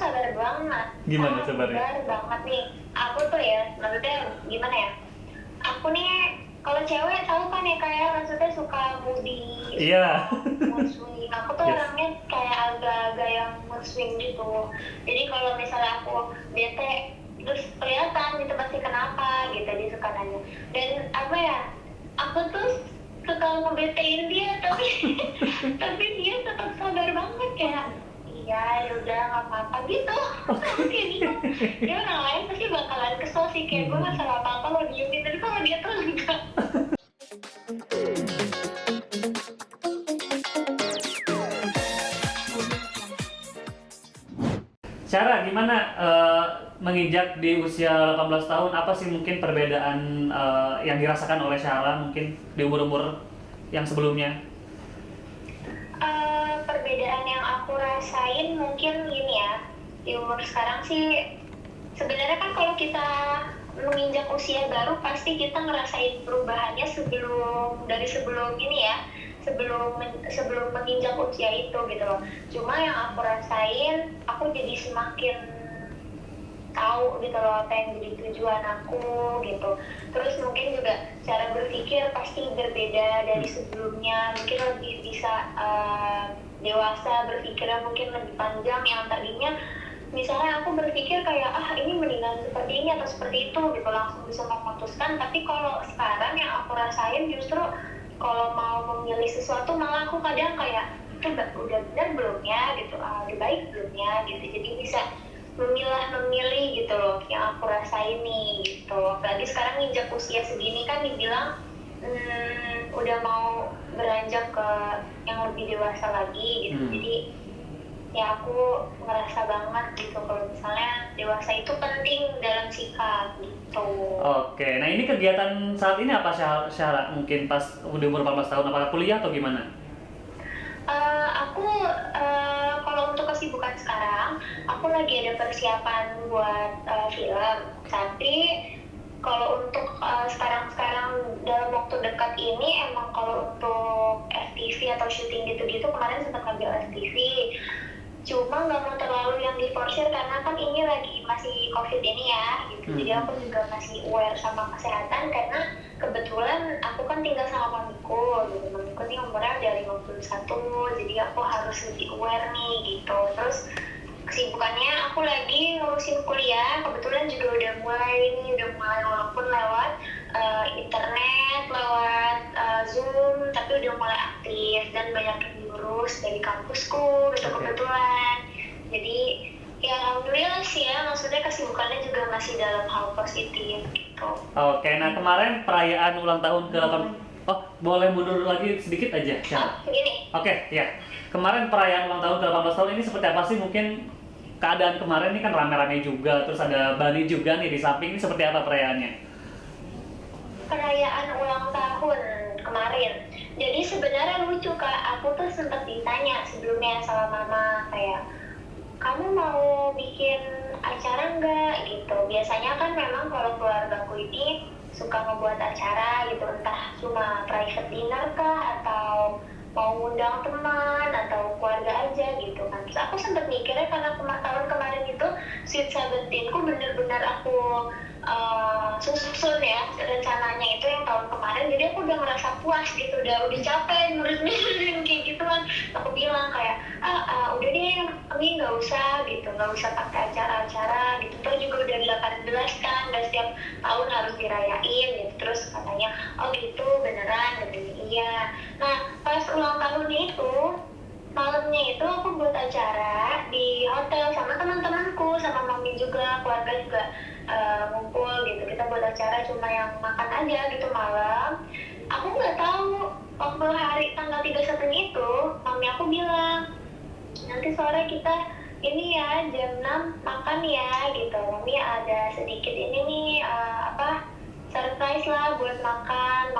sabar banget. Gimana sabarnya? Sabar banget nih. Aku tuh ya, maksudnya gimana ya? Aku nih kalau cewek tahu kan ya kayak maksudnya suka moody, Iya. mood swing. Aku tuh Yes. orangnya kayak agak-agak yang mood swing gitu. Jadi kalau misalnya aku bete terus kelihatan gitu pasti kenapa gitu dia suka nanya. Dan apa ya? Aku tuh suka ngebetain dia tapi tapi dia tetap sabar banget kayak iya yaudah nggak apa-apa gitu. Aku kayak bingung dia orang lain pasti bakalan kesel sih kayak gue nggak salah apa-apa lo diemin tapi kalau dia tuh enggak. Cara gimana menginjak di usia 18 tahun, apa sih mungkin perbedaan yang dirasakan oleh Syara mungkin di umur-umur yang sebelumnya? Perbedaan yang aku rasain mungkin gini ya, di umur sekarang sih sebenarnya kan kalau kita menginjak usia baru pasti kita ngerasain perubahannya sebelum ini ya, sebelum menginjak usia itu gitu loh. Cuma yang aku rasain aku jadi semakin tahu gitu loh apa yang jadi tujuan aku gitu. Terus mungkin juga cara berpikir pasti berbeda dari sebelumnya, mungkin lebih bisa dewasa, berpikirnya mungkin lebih panjang. Yang tadinya misalnya aku berpikir kayak ini mendingan seperti ini atau seperti itu gitu langsung bisa memutuskan, tapi kalau sekarang yang aku rasain justru kalau mau memilih sesuatu malah aku kadang kayak itu udah benar belum ya gitu, udah baik belum ya gitu. Jadi bisa memilih gitu loh yang aku rasain nih gitu. Apalagi sekarang nginjak usia segini kan dibilang udah mau beranjak ke yang lebih dewasa lagi gitu. Jadi ya aku ngerasa banget gitu kalau misalnya dewasa itu penting dalam sikap gitu. Oke, nah ini kegiatan saat ini apa Syara? Mungkin pas udah umur 18 tahun, apakah kuliah atau gimana? Aku kalau untuk kesibukan sekarang, aku lagi ada persiapan buat film. Tapi kalau untuk sekarang dalam waktu dekat ini emang kalau untuk FTV atau syuting gitu-gitu kemarin sempat ngambil FTV. Cuma nggak mau terlalu yang diforsir karena kan ini lagi masih COVID ini ya gitu. Jadi aku juga masih aware sama kesehatan karena kebetulan aku kan tinggal sama mamiku gitu. Mamiku nih umurnya udah 51, jadi aku harus lebih aware nih gitu. Terus kesibukannya aku lagi ngurusin kuliah, kebetulan juga udah mulai walaupun lewat internet, lewat Zoom, tapi udah mulai aktif dan banyak yang diurus dari kampusku gitu kebetulan. Jadi ya alhamdulillah sih ya, maksudnya kesibukannya juga masih dalam hal positif gitu. Oke, nah kemarin perayaan ulang tahun ke-8. Oh, boleh mundur lagi sedikit aja, Syara? Begini. Oke, ya. Kemarin perayaan ulang tahun ke-18 tahun ini seperti apa sih? Mungkin keadaan kemarin ini kan rame-rame juga, terus ada Bani juga nih di samping, ini seperti apa perayaannya? Perayaan ulang tahun kemarin. Jadi sebenarnya lucu Kak, aku tuh sempat ditanya sebelumnya sama mama kayak kamu mau bikin acara nggak gitu. Biasanya kan memang kalau keluargaku ini suka ngebuat acara gitu, entah cuma private dinner kah atau mau ngundang teman atau keluarga aja gitu kan. Terus aku sempat mikirnya karena tahun kemarin itu Sweet Seventeenku bener-bener aku susun ya rencananya itu yang tahun kemarin, jadi aku udah ngerasa puas gitu, udah capek ngurus-ngurusin kayak gitu kan. Aku bilang kayak udah deh kami nggak usah pakai acara-acara gitu, toh juga udah 18 kan, udah setiap tahun harus dirayain gitu. Terus katanya oh gitu beneran gitu. Iya. Nah pas ulang tahun itu malamnya itu aku buat acara di hotel sama teman-temanku, sama mami juga, keluarga juga ngumpul gitu. Kita buat acara cuma yang makan aja gitu malam. Aku nggak tahu waktu hari tanggal 31 itu mami aku bilang nanti sore kita ini ya jam 6 makan ya gitu. Mami ada sedikit ini nih surprise lah buat makan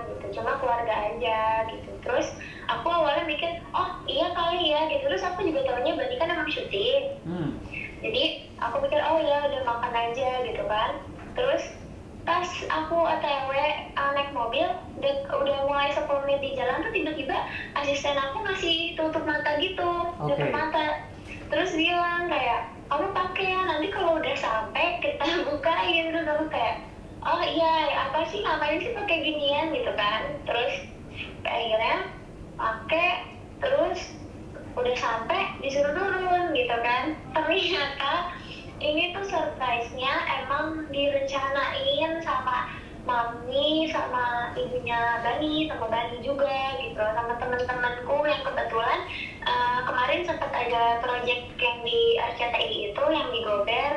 gitu, cuma keluarga aja gitu. Terus aku awalnya mikir oh iya kali ya gitu. Terus aku juga tahunya Bani kan emang syuting, jadi aku pikir oh ya udah makan aja gitu kan. Terus pas aku OTW naik mobil udah mulai 10 menit di jalan tuh tiba-tiba asisten aku masih tutup mata gitu, tutup mata. Terus bilang bilang kayak kamu pakai ya, nanti kalau udah sampai kita bukain. Terus aku kayak oh iya apa sih, ngapain sih pakai ginian gitu kan. Terus akhirnya pakai, terus udah sampai disuruh turun gitu kan. Ternyata ini tuh surprise-nya emang direncanain sama mami, sama ibunya Bani, sama Bani juga gitu, sama teman-temanku yang kebetulan kemarin sempat ada project yang di RCTI itu yang di Gober.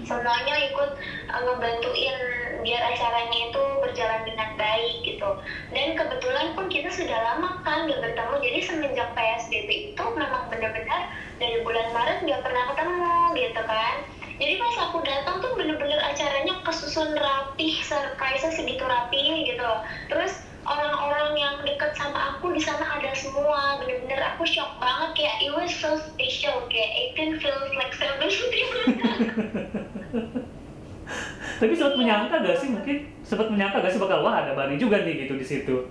Semuanya ikut ngebantuin biar acaranya itu berjalan dengan baik gitu. Dan kebetulan pun kita sudah lama kan gak bertemu, jadi semenjak PSBB itu memang benar-benar dari bulan Maret gak pernah ketemu gitu kan. Jadi pas aku datang tuh bener-bener acaranya kesusun rapih, surprise-nya segitu rapih gitu loh. Terus orang-orang yang deket sama aku di sana ada semua, bener-bener aku shock banget, kayak it was so special, kayak 18 feels like 17. Tapi sempat menyangka gak sih, bakal wah ada Bani juga nih gitu di situ?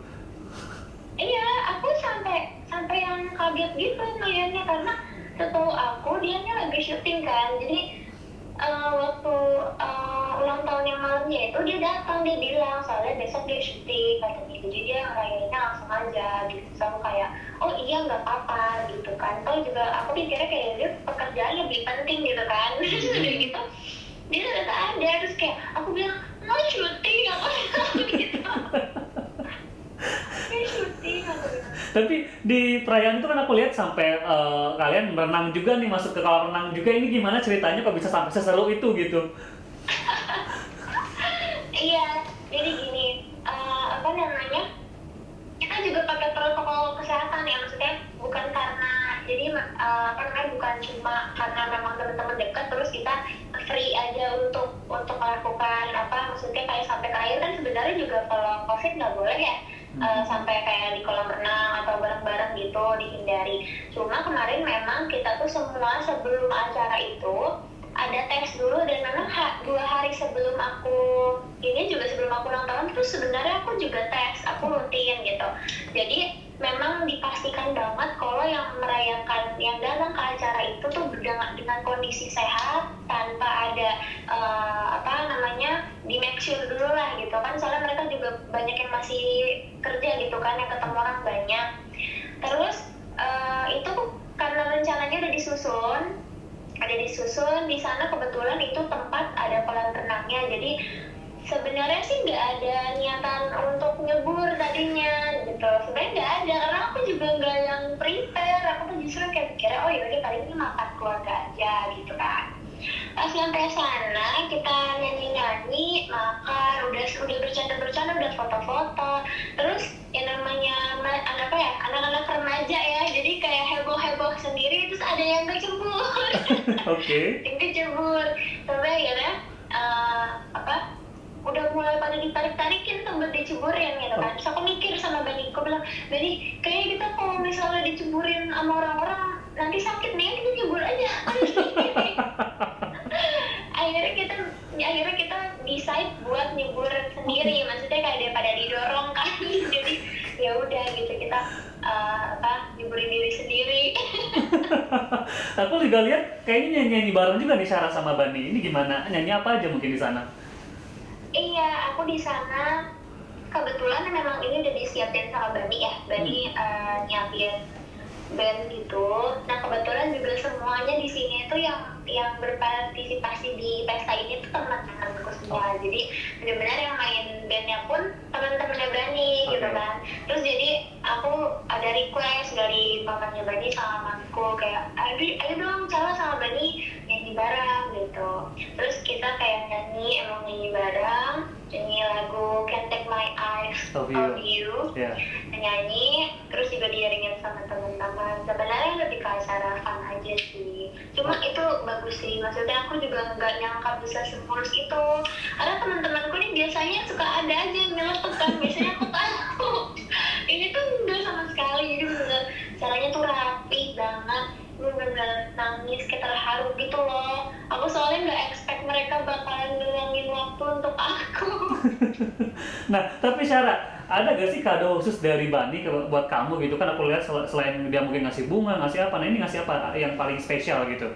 Iya, aku sampai yang kaget gitu ngeliatnya, karena setahu aku dianya lagi syuting kan. Jadi waktu ulang tahun yang malamnya itu dia datang, dia bilang soalnya besok dia syuting katanya, jadi dia ngerayainnya langsung aja gitu. Terus aku kayak oh iya nggak apa-apa gitu kan. Toh juga aku pikirnya kayak dia pekerjaan lebih penting gitu kan. Terus udah gitu dia ternyata ada, terus kayak aku bilang mau syuting apa gitu. Kayak syuting aku bilang. Tapi di perayaan itu kan aku lihat sampai kalian berenang juga nih, masuk ke kolam renang juga. Ini gimana ceritanya kok bisa sampai seseru itu gitu? Iya, jadi gini, apa namanya, kita juga pakai protokol kesehatan ya, maksudnya bukan karena, jadi apa namanya, bukan cuma karena memang teman-teman dekat terus kita free aja untuk melakukan apa, maksudnya kayak sampai ke air kan sebenarnya juga kalau COVID nggak boleh ya. Sampai kayak di kolam renang atau bareng-bareng gitu dihindari. Cuma kemarin memang kita tuh semua sebelum acara itu ada tes dulu, dan memang 2 hari sebelum aku ini juga sebelum aku ulang tahun terus sebenarnya aku juga tes, aku rutin gitu. Jadi memang dipastikan banget kalau yang merayakan, yang datang ke acara itu tuh dengan kondisi sehat, tanpa ada apa namanya, di make sure dulu lah gitu kan, soalnya mereka juga banyak yang masih kerja gitu kan, yang ketemu orang banyak. Terus itu karena rencananya udah disusun di sana, kebetulan itu tempat ada kolam renangnya, jadi sebenarnya sih nggak ada niatan untuk nyebur tadinya gitu. Sebenarnya nggak ada, karena aku juga nggak yang prepare. Aku tuh justru kayak pikirnya oh yaudah kali ini makan keluarga aja gitu kan. Pas sampai sana kita nyanyi-nyanyi, makan, udah bercanda-bercanda, udah foto-foto. Terus yang namanya apa ya, anak-anak remaja ya, jadi kayak heboh-heboh sendiri, terus ada yang kecebur. Oke. Yang kecebur sampai akhirnya apa, udah mulai pada ditarik-tarikin tuh buat diceburin gitu kan. Terus aku mikir sama Bani, aku bilang, Bani, kayaknya kita kalau misalnya diceburin sama orang-orang nanti sakit nih, kita cebur aja. akhirnya kita decide buat nyebur sendiri, maksudnya kayak daripada didorong kan. Jadi ya udah gitu, kita nyeburin diri sendiri. Aku juga lihat kayaknya nyanyi bareng juga nih Sarah sama Bani. Ini gimana? Nyanyi apa aja mungkin di sana? Iya, aku di sana kebetulan memang ini udah disiapin sama Bani ya. Bani nyiapin band gitu. Nah kebetulan juga semuanya di sini tuh yang berpartisipasi di pesta ini tuh teman-temanku semua. Jadi benar-benar yang main bandnya pun teman-temannya Bani gitu kan. Terus jadi aku ada request dari mamanya Bani sama mamku kayak, ayo dong Cala sama Bani nyanyi bareng gitu. Terus kita kayak nyanyi bareng, nyanyi lagu Can't Take My Eyes Off You. Yeah. Nyanyi, terus juga diiringin sama teman-teman. Sebenarnya lebih ke acara fun aja sih. Cuma itu bagus sih, maksudnya aku juga nggak nyangka bisa semulus itu. Karena teman-temanku nih biasanya suka ada aja yang nyeletuk kan, biasanya aku tahu. Ini tuh enggak sama sekali, jadi bener caranya tuh rapi banget. Bener-bener nangis, kayak terharu gitu loh. Aku soalnya nggak expect mereka bakalan ngeluangin waktu untuk aku. Nah, tapi Syara, ada gak sih kado khusus dari Bani buat kamu gitu kan? Aku lihat selain dia mungkin ngasih bunga, ngasih apa, nah ini ngasih apa yang paling spesial gitu?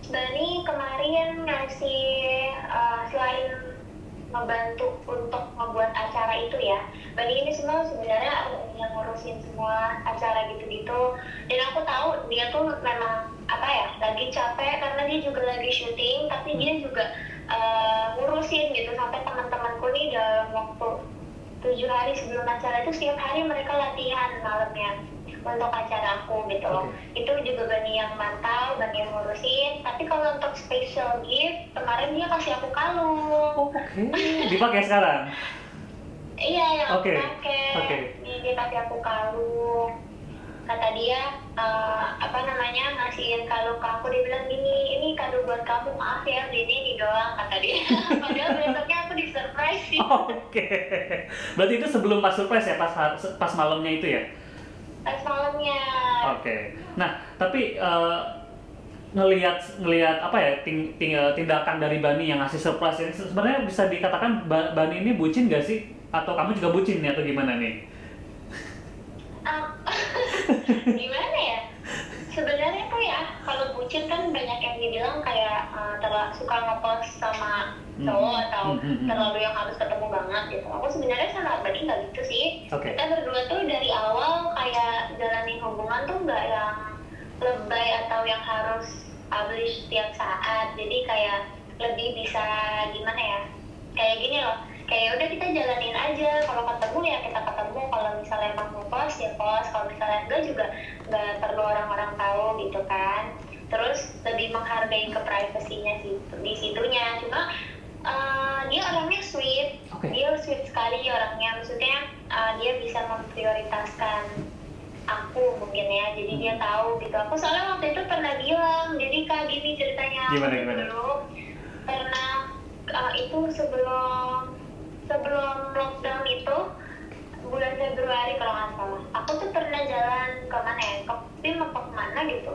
Bani kemarin ngasih selain membantu untuk membuat acara itu ya, Bani ini semua sebenarnya yang ngurusin semua acara gitu-gitu. Dan aku tahu dia tuh memang apa ya, lagi capek karena dia juga lagi syuting, tapi dia juga ngurusin gitu sampai teman-temanku nih dalam waktu 7 hari sebelum acara itu setiap hari mereka latihan malamnya untuk acara aku gitu loh. Itu juga Bani yang mantau, Bani yang ngurusin. Tapi kalau untuk special gift, kemarin dia kasih aku kalung. Dipakai sekarang? Iya, yang aku Oke. pakai. Dia kasih aku kalung. Kata dia, ngasihin kalung ke aku. Dia bilang gini, ini kado buat kamu, maaf ya, beli ini doang, kata dia. Padahal besoknya aku di surprise sih. Oke. Berarti itu sebelum pas surprise ya, pas malamnya itu ya? Pas malamnya. Oke. Nah, tapi ngelihat apa ya tindakan dari Bani yang ngasih surprise ini sebenarnya bisa dikatakan Bani ini bucin gak sih? Atau kamu juga bucin nih atau gimana nih? Gimana ya? Sebenarnya tuh ya, kalau bucin kan banyak yang dibilang kayak terlalu suka ngepost sama cowok atau terlalu yang harus ketemu banget gitu. Aku sebenarnya sama Bani nggak gitu sih. Kita berdua tuh dari awal kayak jalanin hubungan tuh nggak yang lebay atau yang harus publish setiap saat. Jadi kayak lebih bisa gimana ya? Kayak gini loh. Kayak udah kita jalanin aja, kalau ketemu ya kita ketemu, kalau misalnya emang mau post ya post, kalau misalnya enggak juga nggak perlu orang-orang tahu gitu kan. Terus lebih menghargai keprivasinya sih di situnya. Cuma dia orangnya sweet, dia sweet sekali orangnya, maksudnya dia bisa memprioritaskan aku mungkin ya, jadi dia tahu gitu. Aku soalnya waktu itu pernah bilang, jadi Kak gini ceritanya. Gimana? Dulu pernah itu sebelum lockdown itu bulan Februari kalau nggak salah, aku tuh pernah jalan ke mana ya, ke Pim apa kemana gitu,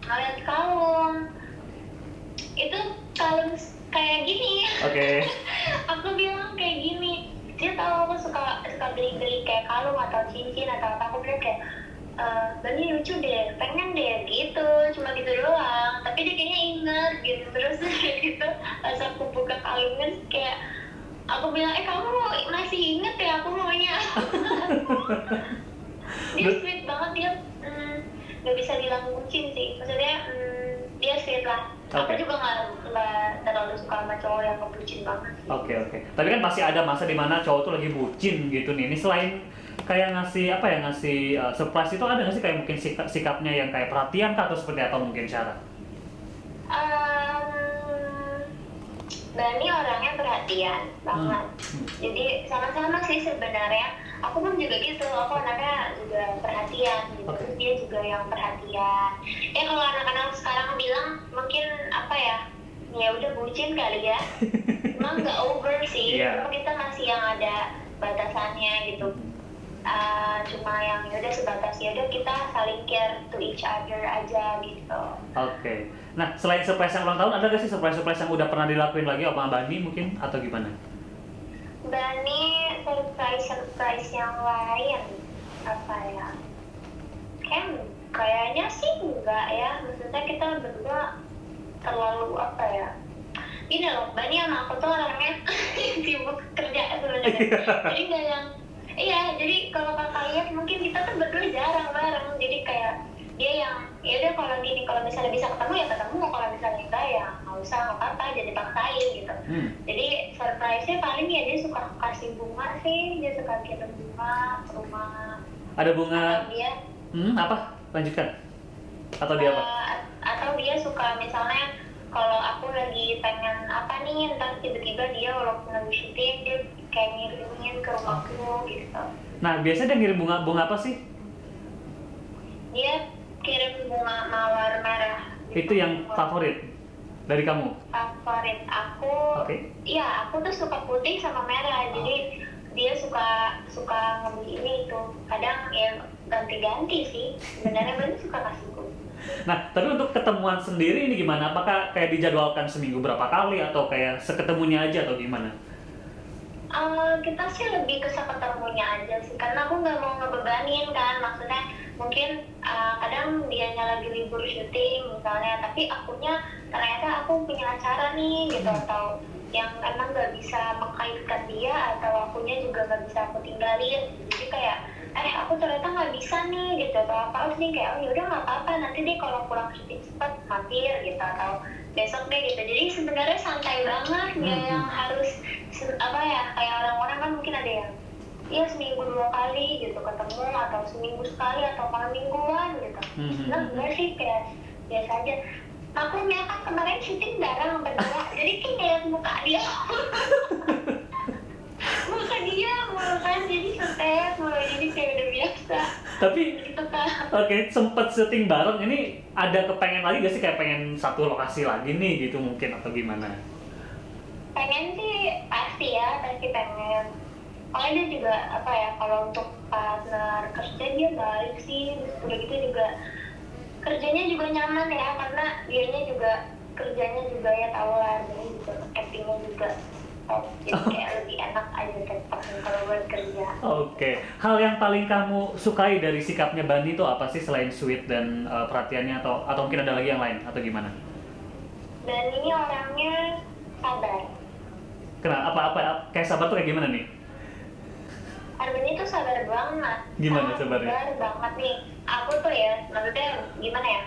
ngeliat kalung itu, kalung kayak gini. Aku bilang kayak gini, dia tahu aku suka beli kayak kalung atau cincin atau apa, aku bilang kayak Bani lucu deh, pengen deh gitu, cuma gitu doang. Tapi dia kayaknya inget gitu. Terus gitu pas aku buka kalungnya kayak aku bilang, kamu masih inget ya aku maunya. Dia sweet banget, dia nggak bisa bilang bucin sih, maksudnya dia sweet lah. Aku juga nggak terlalu suka sama cowok yang kebucin banget sih. Oke. Tapi kan pasti ada masa dimana cowok tuh lagi bucin gitu nih. Ini selain kayak ngasih surprise itu, ada nggak sih kayak mungkin sikapnya yang kayak perhatian kah, atau seperti apa mungkin cara? Bani orangnya perhatian banget. Jadi sama-sama sih sebenarnya. Aku pun juga gitu, aku anaknya juga perhatian gitu. Terus dia juga yang perhatian. Ya kalau anak-anak sekarang bilang mungkin apa ya udah bucin kali ya. Emang nggak over sih, cuma kita masih yang ada batasannya gitu. Cuma yang udah sebatas udah kita saling care to each other aja gitu. Oke. Nah, selain surprise yang ulang tahun, ada nggak sih surprise yang udah pernah dilakuin lagi sama Bani mungkin, atau gimana? Bani surprise yang lain apa ya? Kayaknya sih enggak ya. Maksudnya kita berdua terlalu apa ya? Gini loh, Bani sama aku tuh orangnya sibuk kerja sebenarnya. Jadi nggak yang jadi kalau kakak lihat mungkin kita tuh berdua jarang bareng. Jadi kayak dia yang ya udah kalau gini, kalau misalnya bisa ketemu ya ketemu, kalau misalnya enggak ya nggak usah, nggak apa-apa, jadi paksain gitu. Jadi surprise-nya paling ya dia suka kasih bunga sih, dia suka kirim bunga ke rumah. Ada bunga? Atau dia apa? Lanjutkan. Atau dia apa? Atau dia suka misalnya kalau aku lagi pengen apa nih, entar tiba-tiba dia walaupun lagi syuting dia kayak ngirimin ke rumahku gitu. Nah, biasanya dia ngirim bunga apa sih? Dia kirim bunga mawar merah. Itu yang favorit dari kamu? Favorit aku. Iya, aku tuh suka putih sama merah. Jadi dia suka ngebeli ini itu. Kadang ya ganti-ganti sih. Sebenarnya Bani suka kasih bunga. Nah, tapi untuk ketemuan sendiri ini gimana? Apakah kayak dijadwalkan seminggu berapa kali, atau kayak seketemunya aja, atau gimana? Kita sih lebih ke seketemunya aja sih, karena aku nggak mau ngebebanin kan, maksudnya mungkin kadang dianya lagi libur syuting misalnya, tapi akunya ternyata aku punya acara nih gitu, atau yang emang nggak bisa mengkaitkan dia, atau akunya juga nggak bisa aku tinggalin, jadi kayak aku ternyata nggak bisa nih gitu, atau apa harus nih kayak oh yaudah nggak apa-apa, nanti deh kalau kurang syuting cepat mampir gitu, atau besok deh gitu. Jadi sebenarnya santai banget, nggak yang harus apa ya, kayak orang-orang kan mungkin ada yang iya seminggu 2 kali gitu ketemu, atau seminggu sekali, atau malam mingguan gitu. Nah enggak sih, kayak biasa aja. Maklumnya kan kemarin syuting bareng berdua, jadi kan ngeliat muka dia muka dia mulu kan, jadi setes mulu, jadi kayak udah biasa Tapi gitu kan. oke, sempet syuting bareng, ini ada kepengen lagi gak sih, kayak pengen satu lokasi lagi nih gitu mungkin, atau gimana? Pengen sih pasti ya, pasti pengen. Soalnya dia juga apa ya, kalau untuk partner kerja dia baik sih, terus udah gitu juga kerjanya juga nyaman ya, karena dianya juga kerjanya juga ya tahu lah, jadi juga actingnya juga top, jadi kayak lebih enak aja tetap kalau buat kerja. Oke, hal yang paling kamu sukai dari sikapnya Bani itu apa sih selain sweet dan perhatiannya, atau mungkin ada lagi yang lain atau gimana? Dan ini orangnya sabar. Kenapa apa kayak sahabat tuh kayak gimana nih? Arben itu sabar banget. Gimana sabarnya? Sabar banget nih. Aku tuh ya, maksudnya gimana ya?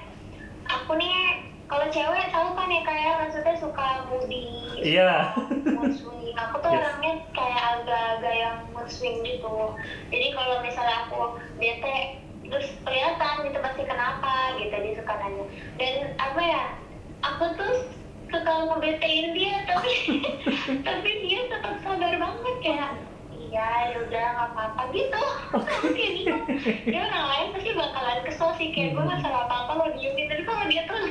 Aku nih kalau cewek tahu kan ya, kayak maksudnya suka moody, Iya. mood swing. Aku tuh Yes. orangnya kayak agak-agak yang mood swing gitu. Jadi kalau misalnya aku bete, terus kelihatan gitu pasti kenapa gitu, dia suka nanya. Dan apa ya? Aku tuh suka ngebetein dia, tapi tapi dia tetap sabar banget, kayak iya yaudah nggak apa-apa gitu. Aku kayak gitu, dia orang lain pasti bakalan kesel sih, kayak gue nggak salah apa-apa lo diemin, tapi kalau dia tuh